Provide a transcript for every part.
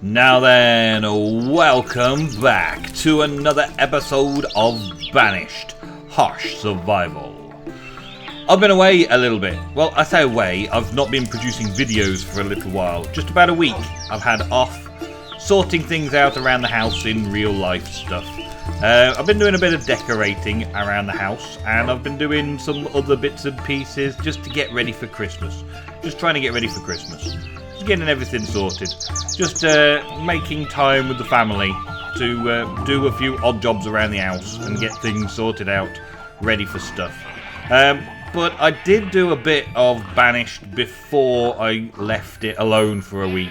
Now then, welcome back to another episode of Banished, Harsh Survival. I've been away a little bit. Well, I say away, I've not been producing videos for a little while. Just about a week I've had off, sorting things out around the house in real life stuff. I've been doing a bit of decorating around the house, and I've been doing some other bits and pieces just to get ready for Christmas. Just trying to get ready for Christmas. Just getting everything sorted. Just making time with the family to do a few odd jobs around the house and get things sorted out, ready for stuff. But I did do a bit of Banished before I left it alone for a week.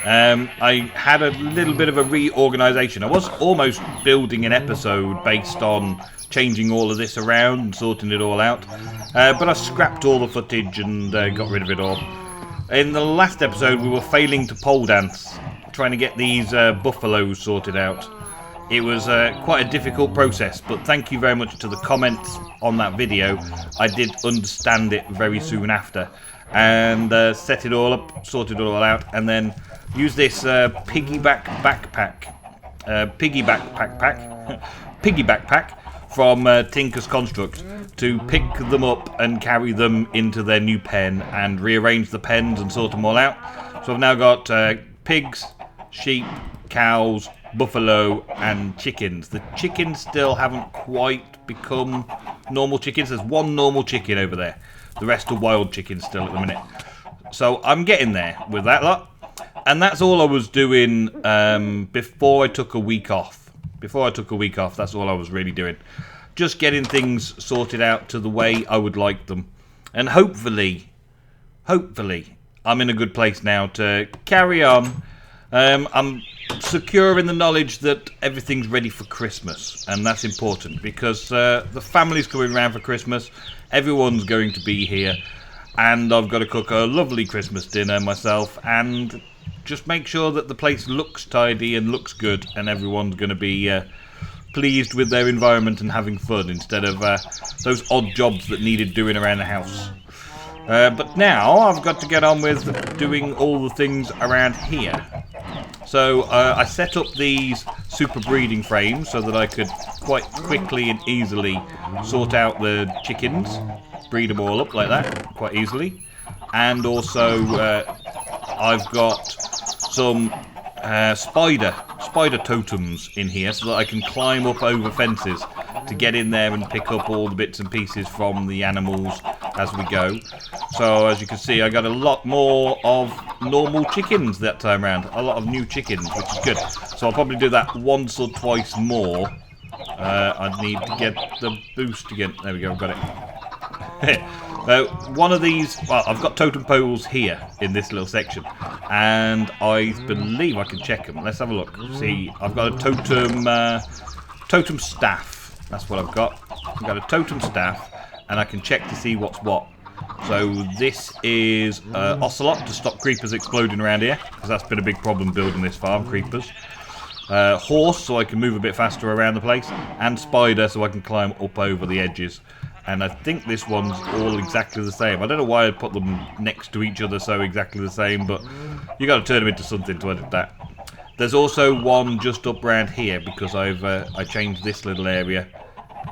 I had a little bit of a reorganisation. I was almost building an episode based on changing all of this around and sorting it all out. But I scrapped all the footage and got rid of it all. In the last episode we were failing to pole dance, trying to get these buffaloes sorted out. It was quite a difficult process, but thank you very much to the comments on that video. I did understand it very soon after, and set it all up, sorted it all out, and then used this piggyback pack from Tinker's Construct to pick them up and carry them into their new pen and rearrange the pens and sort them all out. So I've now got pigs, sheep, cows, buffalo and chickens. The chickens still haven't quite become normal chickens. There's one normal chicken over there. The rest are wild chickens still at the minute. So I'm getting there with that lot. And that's all I was doing before I took a week off. That's all I was really doing. Just getting things sorted out to the way I would like them. And hopefully, I'm in a good place now to carry on. I'm secure in the knowledge that everything's ready for Christmas, and that's important because the family's coming around for Christmas, everyone's going to be here, and I've got to cook a lovely Christmas dinner myself and just make sure that the place looks tidy and looks good, and everyone's going to be pleased with their environment and having fun instead of those odd jobs that needed doing around the house. But now I've got to get on with doing all the things around here. So I set up these super breeding frames so that I could quite quickly and easily sort out the chickens, breed them all up like that quite easily. And also I've got some spider totems in here so that I can climb up over fences to get in there and pick up all the bits and pieces from the animals as we go. So as you can see, I got a lot more of normal chickens that time around, a lot of new chickens, which is good. So I'll probably do that once or twice more. I need to get the boost again. There we go, I've got it. One of these, well, I've got totem poles here in this little section, and I believe I can check them. Let's have a look. See, I've got a totem staff. That's what I've got. I've got a totem staff, and I can check to see what's what. So this is ocelot to stop creepers exploding around here, because that's been a big problem building this farm, creepers. Horse, so I can move a bit faster around the place, and spider, so I can climb up over the edges. And I think this one's all exactly the same. I don't know why I put them next to each other so exactly the same, but you got to turn them into something to edit that. There's also one just up round here because I changed this little area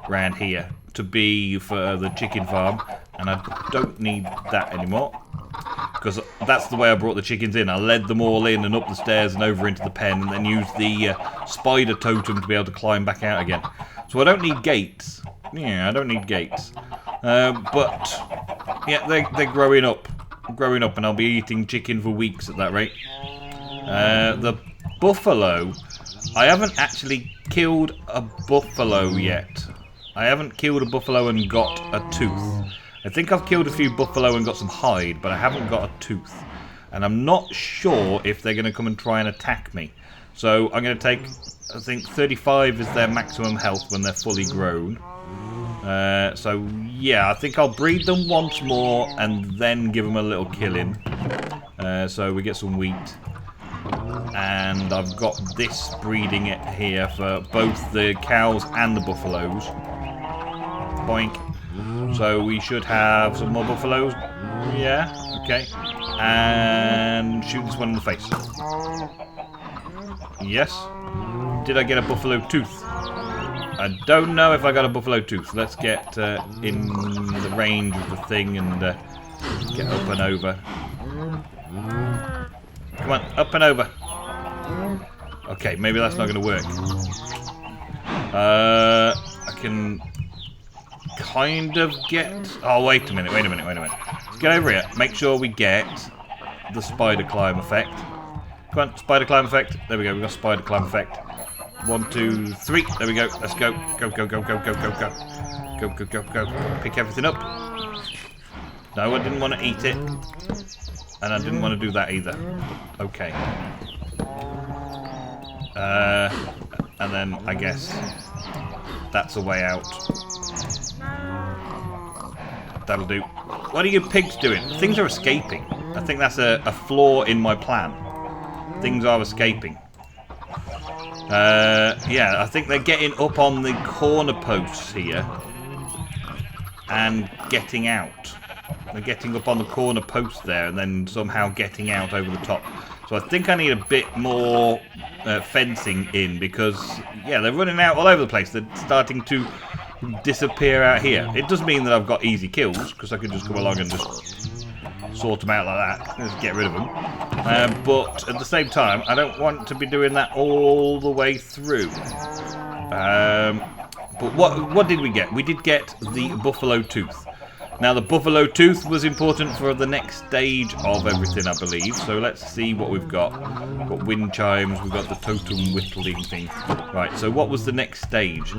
round here to be for the chicken farm, and I don't need that anymore because that's the way I brought the chickens in. I led them all in and up the stairs and over into the pen, and then used the spider totem to be able to climb back out again. So I don't need gates. Yeah, I don't need gates. But yeah, they're growing up, and I'll be eating chicken for weeks at that rate. The buffalo, I haven't actually killed a buffalo yet. I haven't killed a buffalo and got a tooth. I think I've killed a few buffalo and got some hide, but I haven't got a tooth. And I'm not sure if they're going to come and try and attack me. So I'm going to take, I think 35 is their maximum health when they're fully grown. So yeah, I think I'll breed them once more and then give them a little killing. So we get some wheat. And I've got this breeding it here for both the cows and the buffaloes. Boink. So we should have some more buffaloes. Yeah, okay. And shoot this one in the face. Yes. Did I get a buffalo tooth? I don't know if I got a buffalo tooth. Let's get in the range of the thing and get up and over. Come on, up and over. Okay, maybe that's not going to work. I can kind of get... Oh, wait a minute. Let's get over here. Make sure we get the spider climb effect. Come on, spider climb effect. There we go, we've got spider climb effect. 1, 2, 3. There we go. Let's go. Go. Go. Pick everything up. No, I didn't want to eat it. And I didn't want to do that either. Okay. And then I guess that's a way out. That'll do. What are you pigs doing? Things are escaping. I think that's a flaw in my plan. Things are escaping. Yeah, I think they're getting up on the corner posts here and getting out. They're getting up on the corner post there and then somehow getting out over the top. So I think I need a bit more fencing in because, yeah, they're running out all over the place. They're starting to disappear out here. It does mean that I've got easy kills because I can just come along and just sort them out like that. Just get rid of them. But at the same time, I don't want to be doing that all the way through. But what did we get? We did get the buffalo tooth. Now, the buffalo tooth was important for the next stage of everything, I believe. So let's see what we've got. We've got wind chimes, we've got the totem whittling thing. Right, so what was the next stage?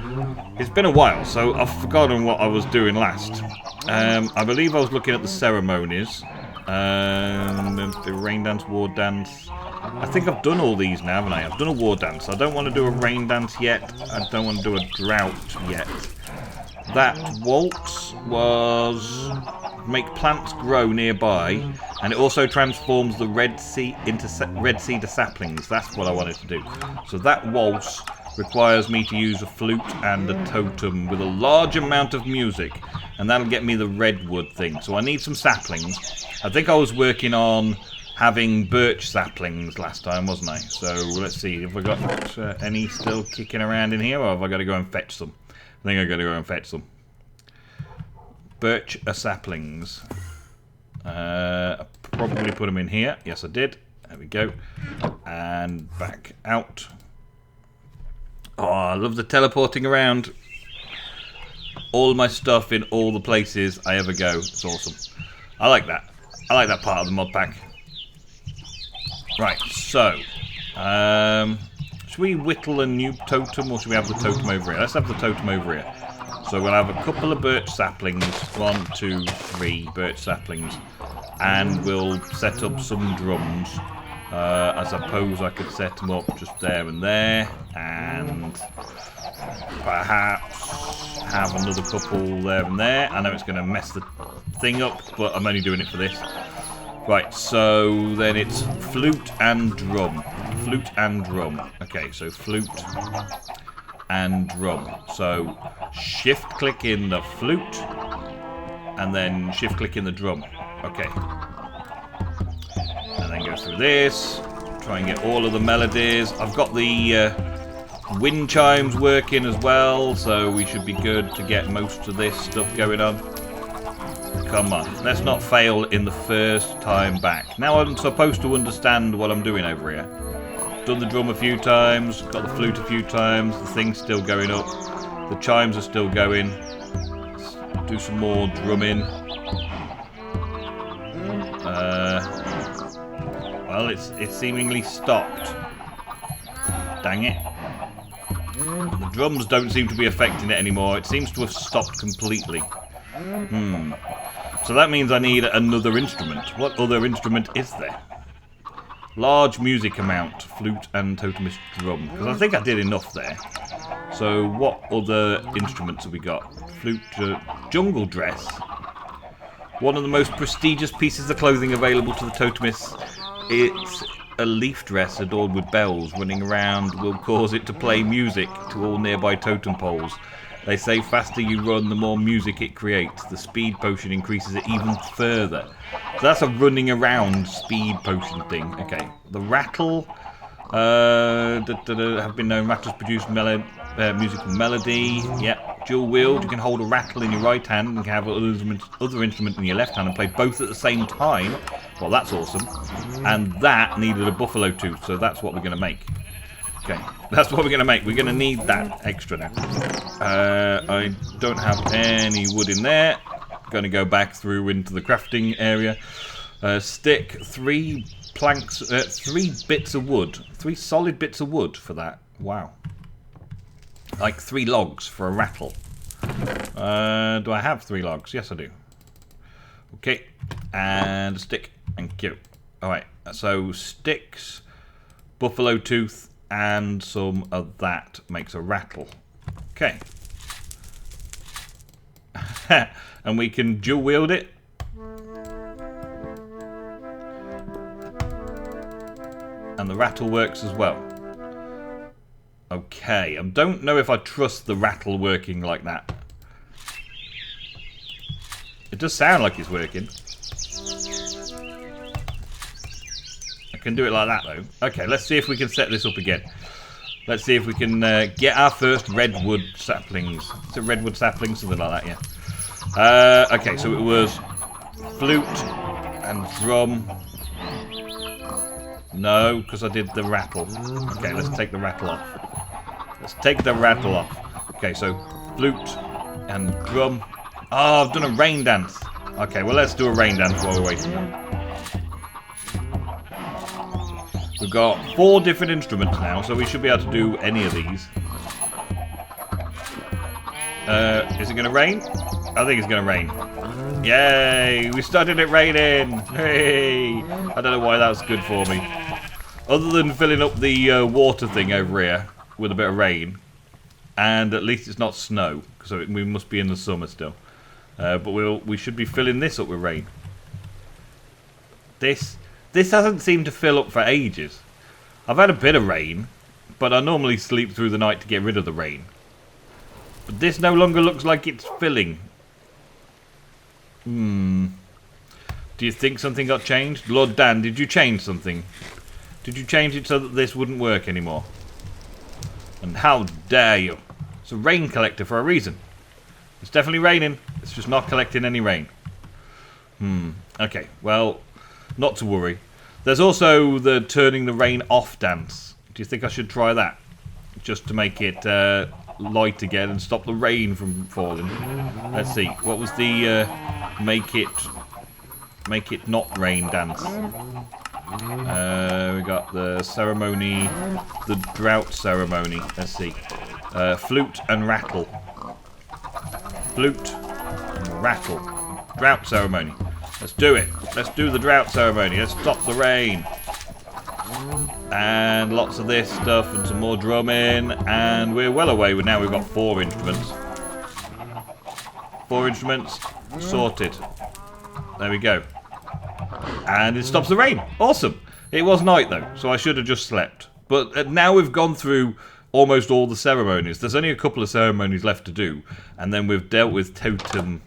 It's been a while, so I've forgotten what I was doing last. I believe I was looking at the ceremonies. The rain dance, war dance. I think I've done all these now, haven't I? I've done a war dance. I don't want to do a rain dance yet. I don't want to do a drought yet. That waltz was make plants grow nearby, and it also transforms the red sea into red cedar saplings. That's what I wanted to do. So that waltz requires me to use a flute and a totem with a large amount of music, and that'll get me the redwood thing. So I need some saplings. I think I was working on having birch saplings last time, wasn't I? So let's see, have I got any still kicking around in here, or have I got to go and fetch some? I think I got to go and fetch them. Birch saplings. I probably put them in here. Yes, I did. There we go. And back out. Oh, I love the teleporting around. All my stuff in all the places I ever go. It's awesome. I like that. I like that part of the mod pack. Right, so. Should we whittle a new totem, or should we have the totem over here? Let's have the totem over here. So we'll have a couple of birch saplings. 1, 2, 3 birch saplings. And we'll set up some drums. I suppose I could set them up just there and there. And perhaps have another couple there and there. I know it's going to mess the thing up, but I'm only doing it for this. Right, so then it's flute and drum. Flute and drum. Okay, so flute and drum. So shift click in the flute and then shift click in the drum. Okay. And then go through this. Try and get all of the melodies. I've got the wind chimes working as well, so we should be good to get most of this stuff going on. Come on, let's not fail in the first time back. Now I'm supposed to understand what I'm doing over here. Done the drum a few times, got the flute a few times, the thing's still going up, the chimes are still going. Let's do some more drumming. Well, it's seemingly stopped. Dang it. The drums don't seem to be affecting it anymore. It seems to have stopped completely. So that means I need another instrument. What other instrument is there? Large music amount, flute and totemist drum. Because I think I did enough there. So what other instruments have we got? Flute, jungle dress. One of the most prestigious pieces of clothing available to the totemists. It's a leaf dress adorned with bells. Running around will cause it to play music to all nearby totem poles. They say faster you run, the more music it creates. The speed potion increases it even further. So that's a running around speed potion thing. Okay, the rattle. Have been known rattles produce musical melody. Yep. Dual wield. You can hold a rattle in your right hand and can have other instrument in your left hand and play both at the same time. Well, that's awesome. And that needed a buffalo tooth, so that's what we're going to make. Okay, that's what we're going to make. We're going to need that extra now. I don't have any wood in there. Going to go back through into the crafting area. Stick 3 planks, 3 bits of wood. 3 solid bits of wood for that. Wow. Like 3 logs for a rattle. Do I have 3 logs? Yes, I do. Okay, and a stick. Thank you. Alright, so sticks, buffalo tooth, and some of that makes a rattle. Okay. And we can dual wield it. And the rattle works as well. Okay, I don't know if I trust the rattle working like that. It does sound like it's working. I can do it like that though. Okay, let's see if we can set this up again. Let's see if we can get our first redwood saplings. Is it redwood saplings? Something like that, yeah. Okay, so it was flute and drum. No, because I did the rattle. Okay, let's take the rattle off. Let's take the rattle off. Okay, so flute and drum. Oh, I've done a rain dance. Okay, well, let's do a rain dance while we're waiting. We've got 4 different instruments now, so we should be able to do any of these. Is it going to rain? I think it's going to rain. Yay! We started it raining! Hey! I don't know why that's good for me. Other than filling up the water thing over here with a bit of rain. And at least it's not snow, so we must be in the summer still. But we should be filling this up with rain. This hasn't seemed to fill up for ages. I've had a bit of rain, but I normally sleep through the night to get rid of the rain. But this no longer looks like it's filling. Do you think something got changed? Lord Dan, did you change something? Did you change it so that this wouldn't work anymore? And how dare you? It's a rain collector for a reason. It's definitely raining. It's just not collecting any rain. Okay, well, not to worry. There's also the turning the rain off dance. Do you think I should try that? Just to make it light again and stop the rain from falling. Let's see. What was the make it not rain dance? We got the ceremony, the drought ceremony. Let's see. Flute and rattle. Flute and rattle. Drought ceremony. Let's do it. Let's do the drought ceremony. Let's stop the rain. And lots of this stuff and some more drumming. And we're well away. Now we've got 4 instruments. 4 instruments. Sorted. There we go. And it stops the rain. Awesome. It was night though, so I should have just slept. But now we've gone through almost all the ceremonies. There's only a couple of ceremonies left to do. And then we've dealt with Totemic.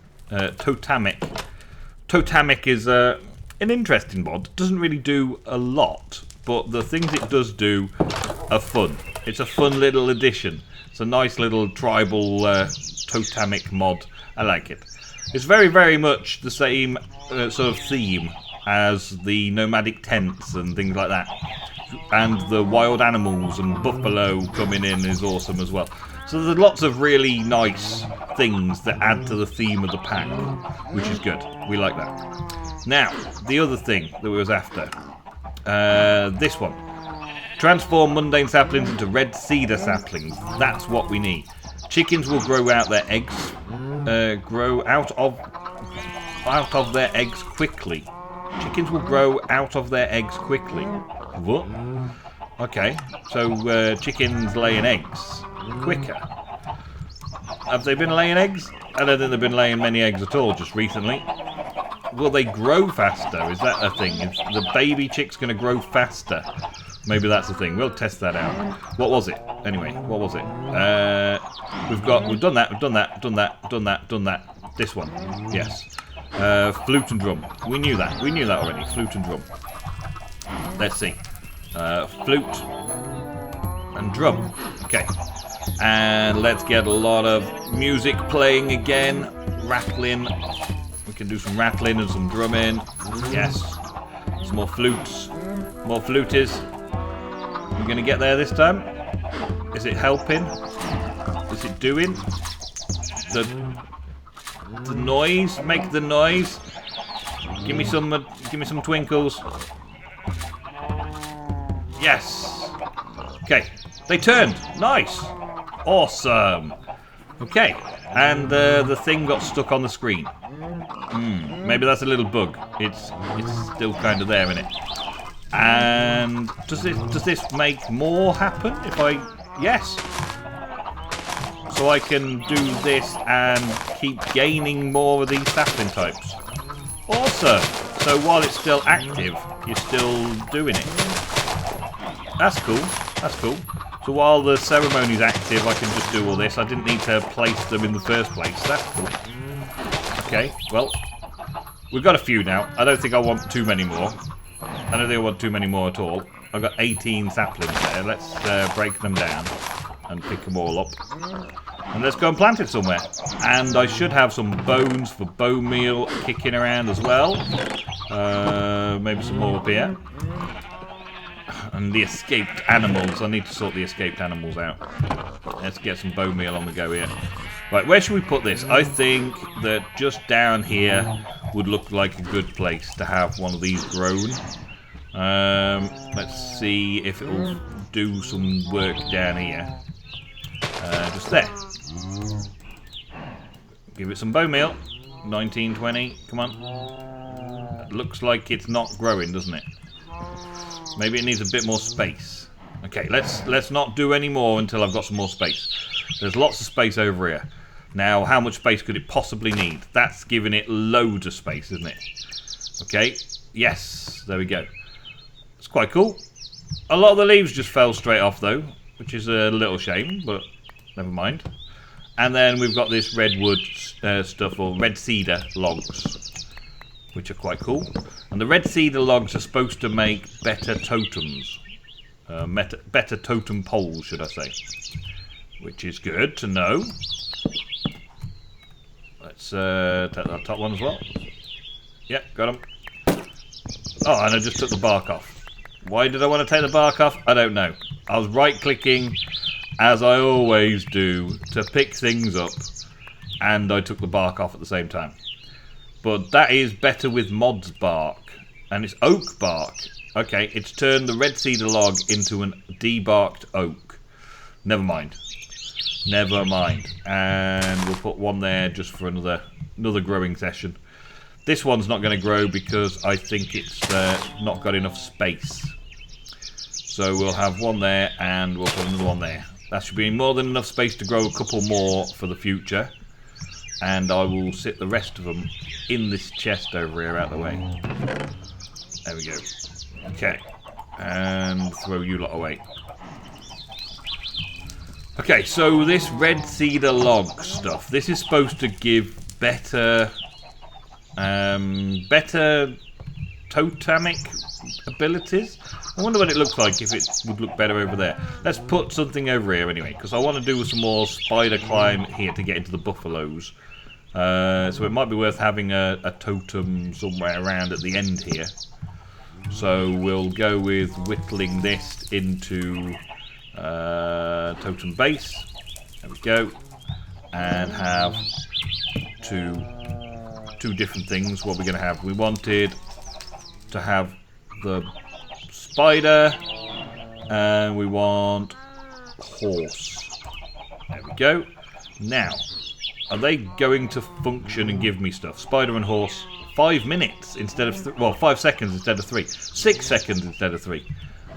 Totemic is an interesting mod. Doesn't really do a lot, but the things it does do are fun. It's a fun little addition. It's a nice little tribal Totemic mod. I like it. It's very, very much the same sort of theme as the nomadic tents and things like that. And the wild animals and buffalo coming in is awesome as well. So there's lots of really nice things that add to the theme of the pack, which is good. We like that. Now, the other thing that we was after. This one. Transform mundane saplings into red cedar saplings. That's what we need. Chickens will grow out their eggs. Grow out of their eggs quickly. Chickens will grow out of their eggs quickly. What? Okay, so chickens laying eggs quicker. Have they been laying eggs? I don't think they've been laying many eggs at all just recently. Will they grow faster? Is that a thing? Is the baby chick's going to grow faster? Maybe that's the thing. We'll test that out. What was it? Anyway, what was it? We've done that. This one, yes. Flute and drum. We knew that already. Flute and drum. Let's see. Flute and drum. Okay. And let's get a lot of music playing again. Rattling. We can do some rattling and some drumming. Yes. Some more flutes. More flutes. We're going to get there this time. Is it helping? Is it doing? The noise? Make the noise. Give me some twinkles. Yes. Okay. They turned. Nice. Awesome. Okay. And the thing got stuck on the screen. Maybe that's a little bug. It's still kind of there, isn't it? And does this make more happen if I... Yes. So I can do this and keep gaining more of these sapling types. Awesome. So while it's still active, you're still doing it. That's cool. That's cool. So while the ceremony's active, I can just do all this. I didn't need to place them in the first place. That's cool. Okay, well, we've got a few now. I don't think I want too many more. I don't think I want too many more at all. I've got 18 saplings there. Let's break them down and pick them all up. And let's go and plant it somewhere. And I should have some bones for bone meal kicking around as well. Maybe some more up here. And the escaped animals. I need to sort the escaped animals out. Let's get some bone meal on the go here. Right, where should we put this? I think that just down here would look like a good place to have one of these grown. Let's see if it will do some work down here. Just there. Give it some bone meal. 19, 20. Come on. It looks like it's not growing, doesn't it? Maybe it needs a bit more space. Okay, let's not do any more until I've got some more space. There's lots of space over here. Now, how much space could it possibly need? That's giving it loads of space, isn't it? Okay. Yes. There we go. It's quite cool. A lot of the leaves just fell straight off, though, which is a little shame, but never mind. And then we've got this redwood stuff, or red cedar logs, which are quite cool. And the red cedar logs are supposed to make better totems. Better totem poles, should I say. Which is good to know. Let's take that top one as well. Yep, got them. Oh, and I just took the bark off. Why did I want to take the bark off? I don't know. I was right-clicking, as I always do, to pick things up. And I took the bark off at the same time. But that is better with mod's bark. And it's oak bark. Okay, it's turned the red cedar log into an debarked oak. Never mind. Never mind. And we'll put one there just for another growing session. This one's not going to grow because I think it's not got enough space. So we'll have one there and we'll put another one there. That should be more than enough space to grow a couple more for the future. And I will sit the rest of them in this chest over here out the way. There we go. Okay. And throw you lot away. Okay, so this red cedar log stuff, this is supposed to give better totemic abilities. I wonder what it looks like, if it would look better over there. Let's put something over here anyway, because I want to do some more spider climb here to get into the buffaloes. So it might be worth having a totem somewhere around at the end here. So we'll go with whittling this into totem base. There we go. And have two different things. What we're going to have? We wanted to have the spider, and we want horse. There we go. Now, are they going to function and give me stuff? Spider and horse. 5 minutes instead of 5 seconds instead of 3. 6 seconds instead of 3.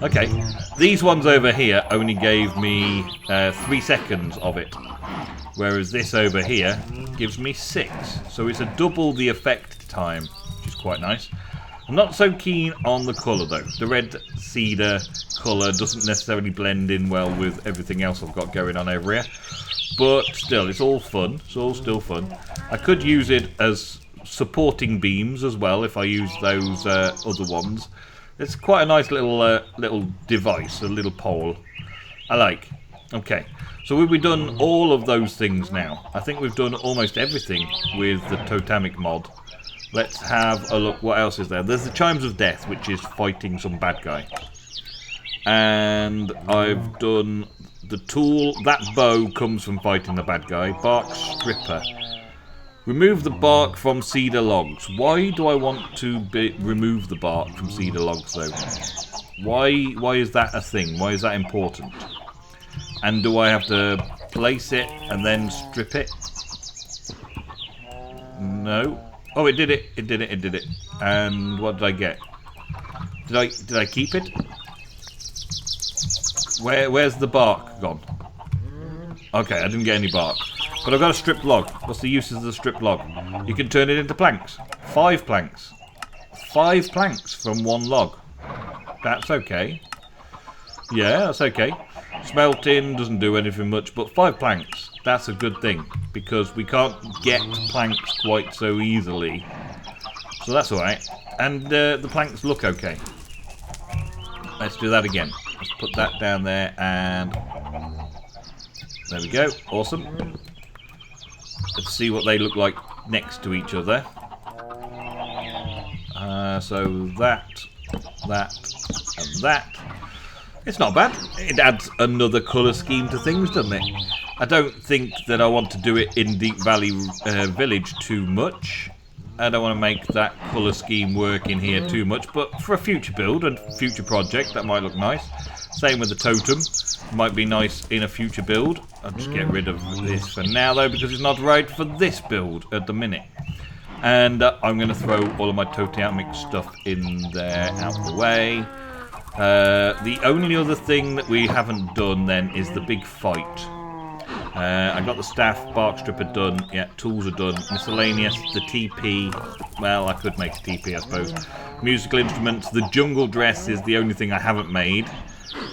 Okay, these ones over here only gave me 3 seconds of it, whereas this over here gives me 6. So it's a double the effect time, which is quite nice. I'm not so keen on the colour though. The red cedar colour doesn't necessarily blend in well with everything else I've got going on over here. But still, it's all fun. It's all still fun. I could use it as supporting beams as well if I use those other ones. It's quite a nice little device, a little pole. I like. Okay, so we've done all of those things now. I think we've done almost everything with the Totemic mod. Let's have a look. What else is there? There's the Chimes of Death, which is fighting some bad guy. And I've done the tool. That bow comes from fighting the bad guy. Bark Stripper. Remove the bark from cedar logs. Why do I want to remove the bark from cedar logs, though? Why is that a thing? Why is that important? And do I have to place it and then strip it? No. Oh, it did it. It did it. It did it. And what did I get? Did I keep it? Where's the bark gone? Okay, I didn't get any bark. But I've got a stripped log. What's the uses of the stripped log? You can turn it into planks. 5 planks. 5 planks from 1 log. That's okay. Yeah, that's okay. Smelting doesn't do anything much, but 5 planks. That's a good thing, because we can't get planks quite so easily. So that's alright. And the planks look okay. Let's do that again. Let's put that down there, and there we go. Awesome. Let's see what they look like next to each other. So that, and that. It's not bad. It adds another colour scheme to things, doesn't it? I don't think that I want to do it in Deep Valley Village too much. I don't want to make that colour scheme work in here too much, but for a future build and future project, that might look nice. Same with the totem. Might be nice in a future build. I'll just get rid of this for now, though, because it's not right for this build at the minute. And I'm going to throw all of my Totemic stuff in there, out the way. The only other thing that we haven't done, then, is the big fight. I got the staff, bark stripper done, yeah, tools are done, miscellaneous, the TP, well, I could make a TP, I suppose. Musical instruments, the jungle dress is the only thing I haven't made.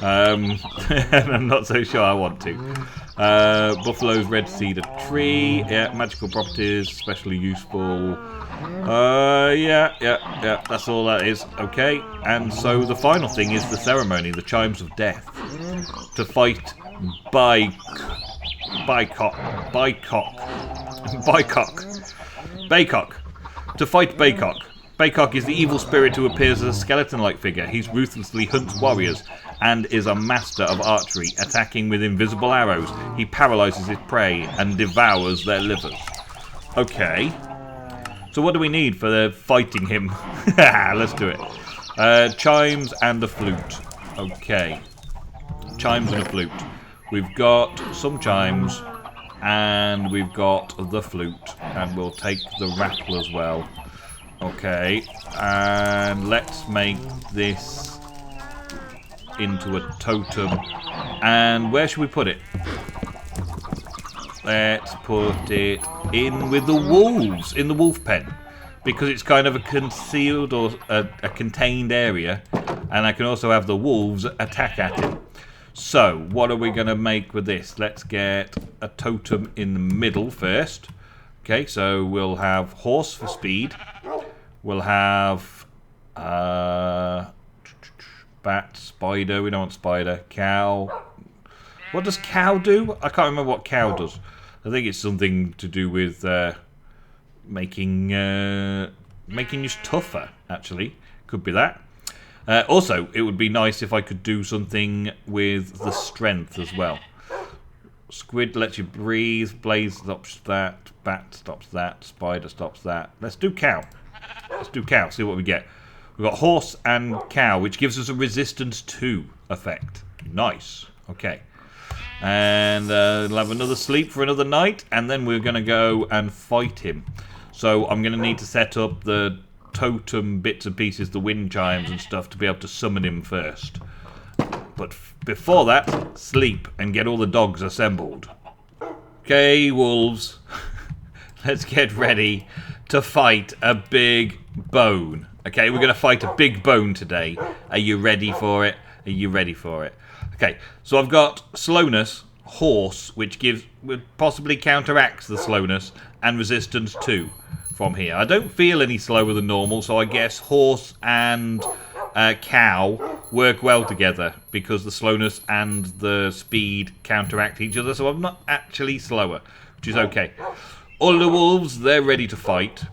And I'm not so sure I want to. Buffalo's red cedar tree, yeah, magical properties, especially useful. Yeah, that's all that is. Okay, and so the final thing is the ceremony, the Chimes of Death. To fight Baycock. To fight Baycock. Baycock is the evil spirit who appears as a skeleton-like figure. He ruthlessly hunts warriors and is a master of archery, attacking with invisible arrows. He paralyzes his prey and devours their livers. Okay. So what do we need for fighting him? Let's do it. Chimes and a flute. Okay. Chimes and a flute. We've got some chimes, and we've got the flute, and we'll take the rattle as well. Okay, and let's make this into a totem. And where should we put it? Let's put it in with the wolves, in the wolf pen, because it's kind of a concealed or a contained area, and I can also have the wolves attack at it. So, what are we going to make with this? Let's get a totem in the middle first. Okay, so we'll have horse for speed. We'll have bat, spider. We don't want spider. Cow. What does cow do? I can't remember what cow does. I think it's something to do with making you tougher, actually. Could be that. Also, it would be nice if I could do something with the strength as well. Squid lets you breathe. Blaze stops that. Bat stops that. Spider stops that. Let's do cow. Let's do cow. See what we get. We've got horse and cow, which gives us a resistance 2 effect. Nice. Okay. And we'll have another sleep for another night, and then we're going to go and fight him. So I'm going to need to set up the totem bits and pieces, the wind chimes and stuff, to be able to summon him first. But before that, sleep and get all the dogs assembled. Okay, wolves. Let's get ready to fight a big bone. Okay, we're going to fight a big bone today. Are you ready for it? Are you ready for it? Okay, so I've got slowness horse, which possibly counteracts the slowness and resistance too from here. I don't feel any slower than normal, so I guess horse and cow work well together because the slowness and the speed counteract each other, so I'm not actually slower, which is okay. All the wolves, they're ready to fight,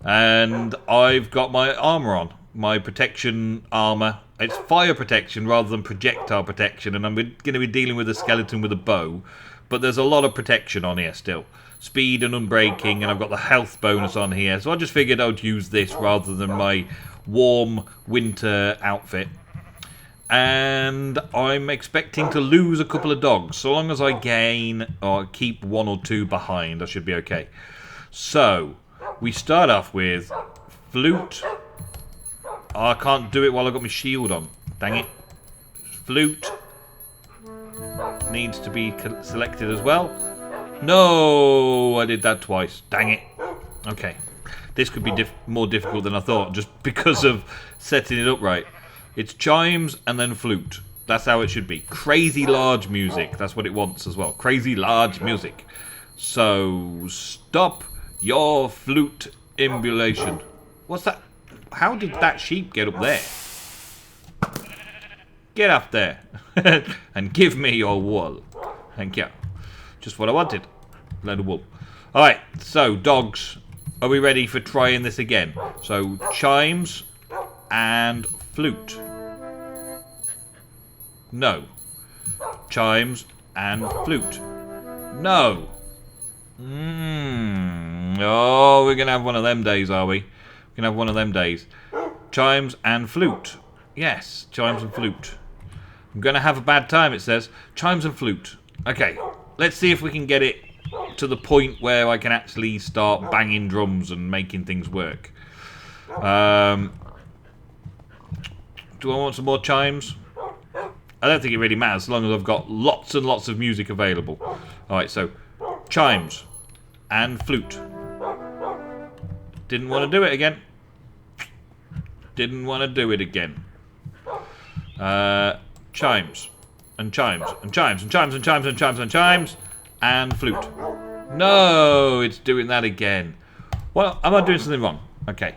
and I've got my armour on, my protection armour. It's fire protection rather than projectile protection, and I'm going to be dealing with a skeleton with a bow, but there's a lot of protection on here still. Speed and unbreaking, and I've got the health bonus on here, so I just figured I'd use this rather than my warm winter outfit. And I'm expecting to lose a couple of dogs. So long as I gain or keep 1 or 2 behind, I should be okay. So, we start off with flute. Oh, I can't do it while I've got my shield on. Dang it. Flute needs to be selected as well. No, I did that twice. Dang it. Okay. This could be more difficult than I thought, just because of setting it up right. It's chimes and then flute. That's how it should be. Crazy large music. That's what it wants as well. Crazy large music. So, stop your flute imbulation. What's that? How did that sheep get up there? Get up there. And give me your wool. Thank you. Just what I wanted. Load of wool. Alright, so dogs. Are we ready for trying this again? So, chimes and flute. No. Chimes and flute. No. Oh, we're going to have one of them days, are we? We're going to have one of them days. Chimes and flute. Yes, chimes and flute. I'm going to have a bad time, it says. Chimes and flute. Okay, let's see if we can get it to the point where I can actually start banging drums and making things work. Do I want some more chimes? I don't think it really matters as long as I've got lots and lots of music available. Alright, so chimes and flute. Didn't want to do it again. Didn't want to do it again. Chimes and chimes and chimes and chimes and chimes and chimes and chimes and flute. No, it's doing that again. Well, am I doing something wrong? Okay.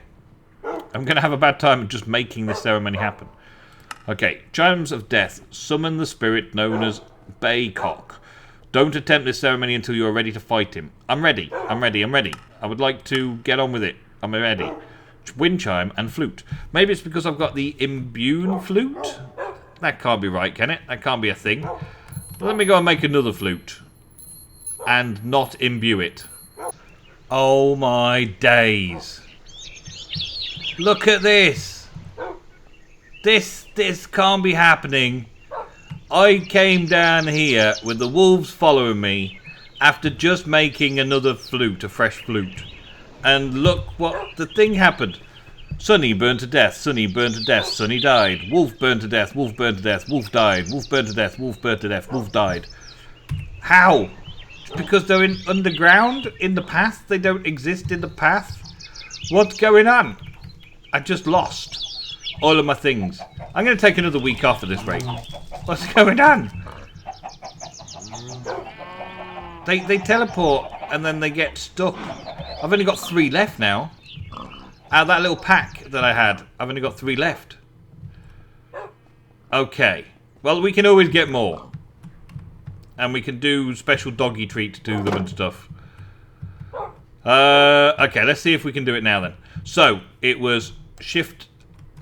I'm going to have a bad time just making this ceremony happen. Okay, chimes of death. Summon the spirit known as Baycock. Don't attempt this ceremony until you are ready to fight him. I'm ready. I'm ready. I'm ready. I would like to get on with it. I'm ready. Wind chime and flute. Maybe it's because I've got the imbued flute? That can't be right, can it? That can't be a thing. Let me go and make another flute. And not imbue it. Oh my days. Look at this. This can't be happening. I came down here with the wolves following me after just making another flute, a fresh flute. And look what the thing happened. Sunny burned to death, Sunny burned to death, Sunny died. Wolf burned to death, Wolf burned to death, Wolf died. Wolf burned to death, Wolf burned to death, Wolf died. How? Because they're underground in the path? They don't exist in the path? What's going on? I just lost all of my things. I'm going to take another week off at this rate. What's going on? They teleport and then they get stuck. I've only got 3 left now. Out of that little pack that I had, I've only got 3 left. Okay. Well, we can always get more. And we can do special doggy treats to them and stuff. Okay, let's see if we can do it now then. So, it was shift...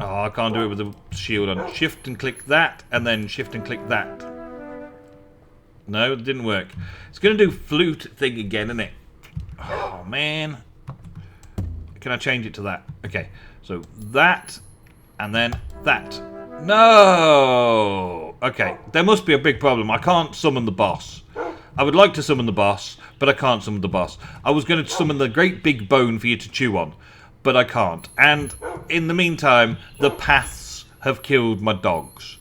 Oh, I can't do it with the shield on. Shift and click that, and then shift and click that. No, it didn't work. It's going to do flute thing again, isn't it? Oh, man. Can I change it to that? Okay, so that, and then that. No! Okay, there must be a big problem. I can't summon the boss. I would like to summon the boss, but I can't summon the boss. I was going to summon the great big bone for you to chew on, but I can't. And in the meantime, the paths have killed my dogs.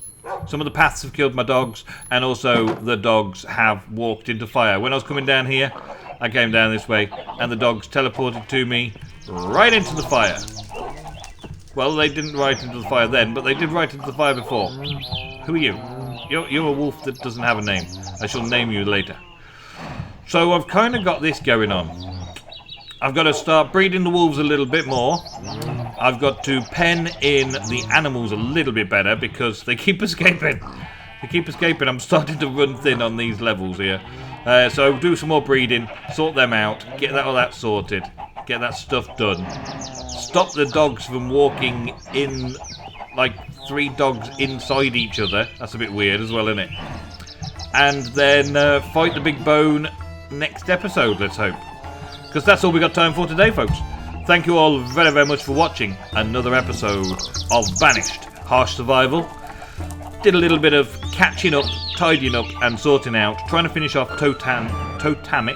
Some of the paths have killed my dogs, and also the dogs have walked into fire. When I was coming down here, I came down this way, and the dogs teleported to me right into the fire. Well, they didn't right into the fire then, but they did right into the fire before. Who are you? You're a wolf that doesn't have a name. I shall name you later. So I've kind of got this going on. I've got to start breeding the wolves a little bit more. I've got to pen in the animals a little bit better because they keep escaping. They keep escaping. I'm starting to run thin on these levels here. So do some more breeding, sort them out, get all that sorted, get that stuff done. Stop the dogs from walking in, like 3 dogs inside each other. That's a bit weird as well, isn't it? And then fight the big bone next episode, let's hope. Because that's all we got time for today, folks. Thank you all very, very much for watching another episode of Banished Harsh Survival. Did a little bit of catching up, tidying up and sorting out, trying to finish off Totemic.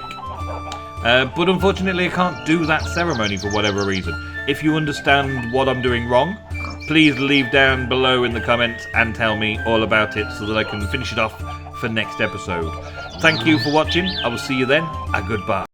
But unfortunately I can't do that ceremony for whatever reason. If you understand what I'm doing wrong, please leave down below in the comments and tell me all about it so that I can finish it off for next episode. Thank you for watching. I will see you then. Goodbye.